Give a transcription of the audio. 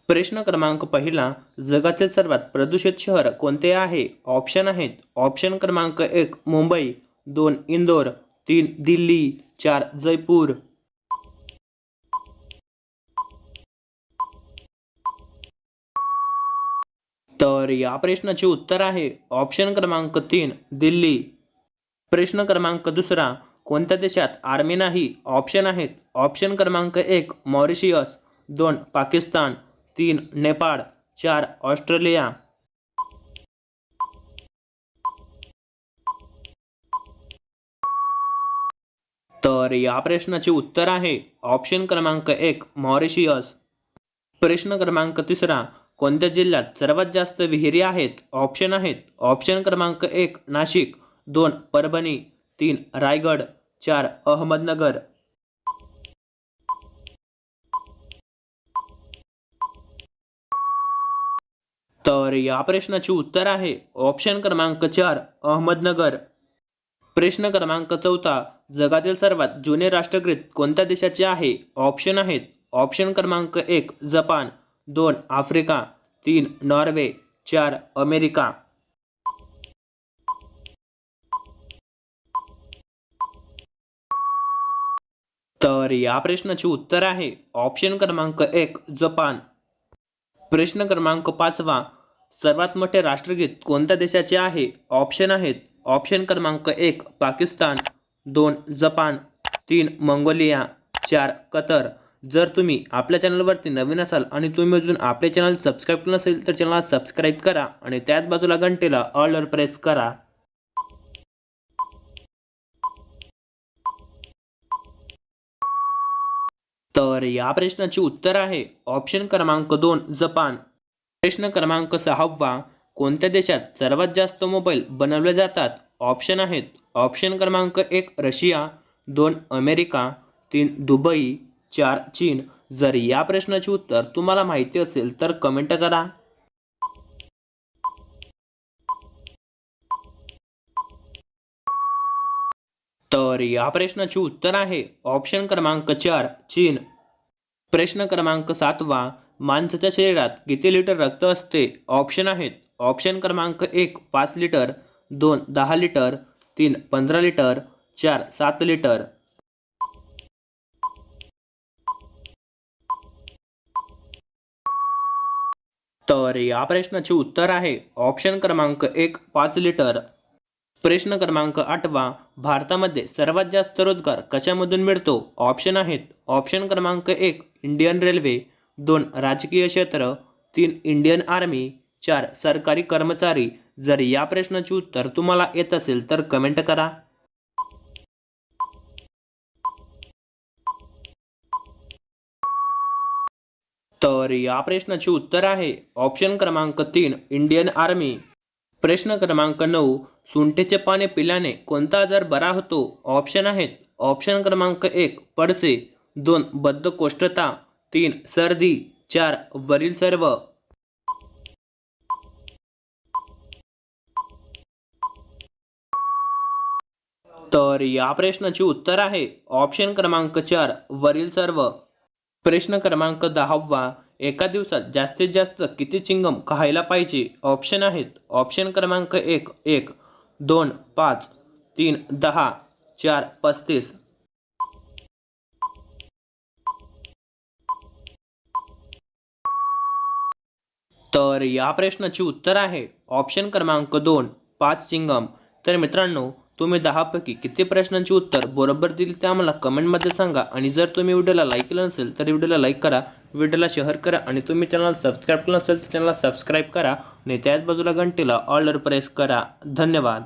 प्रश्न क्रमांक पहिला, जगातील सर्वात प्रदूषित शहर कोणते आहे? ऑप्शन आहेत. ऑप्शन क्रमांक 1 मुंबई, 2 इंदोर, 3 दिल्ली, 4 जयपूर. तर या प्रश्नाचे उत्तर आहे ऑप्शन क्रमांक 3 दिल्ली. प्रश्न क्रमांक दुसरा, कोणत्या देशात आर्मी नाही? ऑप्शन आहेत. ऑप्शन क्रमांक 1 मॉरिशियस, 2 पाकिस्तान, 3 नेपाळ, 4 ऑस्ट्रेलिया. तर या प्रश्नाचे उत्तर आहे ऑप्शन क्रमांक 1 मॉरिशियस. प्रश्न क्रमांक तिसरा, कोणत्या जिल्ह्यात सर्वात जास्त विहिरी आहेत? ऑप्शन आहेत. ऑप्शन क्रमांक 1 नाशिक, 2 परभणी, 3 रायगड, 4 अहमदनगर. तर या प्रश्नाचे उत्तर आहे ऑप्शन क्रमांक 4 अहमदनगर. प्रश्न क्रमांक चौथा, जगातील सर्वात जुने राष्ट्रगीत कोणत्या देशाचे आहे? ऑप्शन आहेत. ऑप्शन क्रमांक 1 जपान, 2 आफ्रिका, 3 नॉर्वे, 4 अमेरिका. तर या प्रश्नाचे उत्तर आहे ऑप्शन क्रमांक 1 जपान. प्रश्न क्रमांक 5वा, सर्वात मोठे राष्ट्रगीत कोणत्या देशाचे आहे? ऑप्शन आहेत. ऑप्शन क्रमांक 1 पाकिस्तान, 2 जपान, 3 मंगोलिया, 4 कतर. जर तुम्ही आपल्या चॅनलवरती नवीन असाल आणि तुम्ही अजून आपले चॅनल सबस्क्राईब केलं नसेल तर चॅनलला सबस्क्राईब करा आणि त्याच बाजूला घंटेला ऑलवर प्रेस करा. तर या प्रश्नाचे उत्तर आहे ऑप्शन क्रमांक 2 जपान. प्रश्न क्रमांक 6वा, कोणत्या देशात सर्वात जास्त मोबाईल बनवले जातात? ऑप्शन आहेत. ऑप्शन क्रमांक 1 रशिया, 2 अमेरिका, 3 दुबई, 4 चीन. जर या प्रश्नाचे उत्तर तुम्हाला माहिती असेल तर कमेंट करा. तर या प्रश्नाचे उत्तर आहे ऑप्शन क्रमांक 4 चीन. प्रश्न क्रमांक 7वा, माणसाच्या शरीरात किती लिटर रक्त असते? ऑप्शन आहेत. ऑप्शन क्रमांक 1 5 लिटर, 2 10 लिटर, 3 15 लिटर, 4 7 लिटर. तर या प्रश्नाचे उत्तर आहे ऑप्शन क्रमांक 1 5 लिटर. प्रश्न क्रमांक 8वा, भारतामध्ये सर्वात जास्त रोजगार कशामधून मिळतो? ऑप्शन आहेत. ऑप्शन क्रमांक 1 इंडियन रेल्वे, 2 राजकीय क्षेत्र, 3 इंडियन आर्मी, 4 सरकारी कर्मचारी. जर या प्रश्नाचे उत्तर तुम्हाला येत असेल तर कमेंट करा. तर या प्रश्नाचे उत्तर आहे ऑप्शन क्रमांक 3 इंडियन आर्मी. प्रश्न क्रमांक 9, सुंठेचे पाणी पिल्याने कोणता आजार बरा होतो? ऑप्शन आहेत. ऑप्शन क्रमांक 1 पडसे, 2 बद्धकोष्ठता, 3 सर्दी, 4 वरील सर्व. तर या प्रश्नाचे उत्तर आहे ऑप्शन क्रमांक 4 वरील सर्व. प्रश्न क्रमांक 10वा, एका दिवसात जास्तीत जास्त किती चिंगम खायला पाहिजे? ऑप्शन आहेत. ऑप्शन क्रमांक 1 1, 2 5, 3 10, 4 35. तर या प्रश्नाचे उत्तर आहे ऑप्शन क्रमांक 2 5 चिंगम. तर मित्रांनो, तुम्ही 10 पैकी किती प्रश्नांची उत्तर बरोबर दिली ते आम्हाला कमेंटमध्ये सांगा. आणि जर तुम्ही व्हिडिओला लाईक केलं नसेल तर व्हिडिओला लाईक करा, व्हिडिओला शेअर करा आणि तुम्ही चॅनलला सबस्क्राईब केलं नसेल तर चॅनलला सबस्क्राईब करा आणि त्याच बाजूला घंटेला ऑलवर प्रेस करा. धन्यवाद.